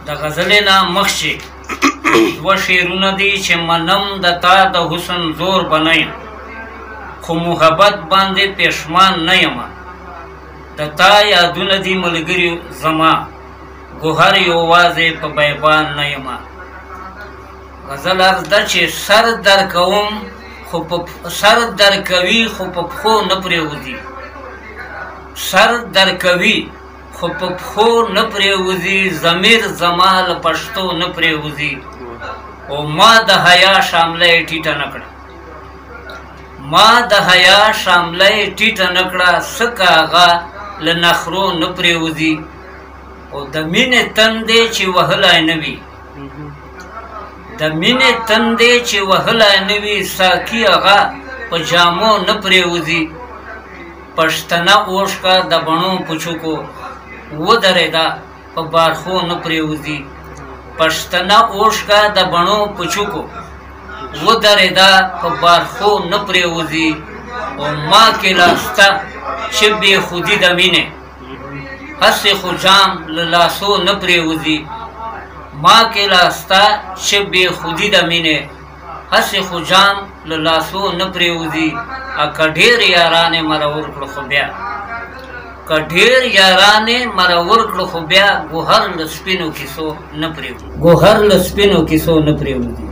د غزلې نه مخکې دوه شعرونه دي چې منم د تا د حسن زور به نه یم خو محبت باندې پښمان نه یم د تا یادونه دي ملګري زما ګوهر یوازې په بیابان نه یم غزل عرض ده چې سر درکوم خو سر درکوي خو په پښو نه پرېوځي سر درکوي خو په پښو نه پرېوځي ضمیر زما له پښتو نه پرېوځي او ما د حیا شامله یې ټیټه نه کړه ما د حیا شامله یې ټیټه نه کړه څکه هغه له نخرو نه پرېوځي او د مینې تندې چې وهلی نه وي د مینې تندې چې وهلی نه وي ساقي هغه په جامو نه پرېوځي پښتنه اوښکه د بڼو په چوکو ودرېده په بارخو نه پرېوځي پښتنه اوښکه د بڼو په چوکو ودرېده په بارخو نه پرېوځي او ما کې لاسته چې بې خودي د مینې هسې خو جام له لاسو نه پرېوځي ما کې لاسته چې بې خودي د مینې هسې خو جام له لاسو نه پرېوځي که ډېر یارانې مرور کړو خو بیا که ډېر یارانې مرور کړو خو بیا ګوهر له سپینو کیسو نه پرېوځي ګوهر له سپینو کیسو نه پرېوځي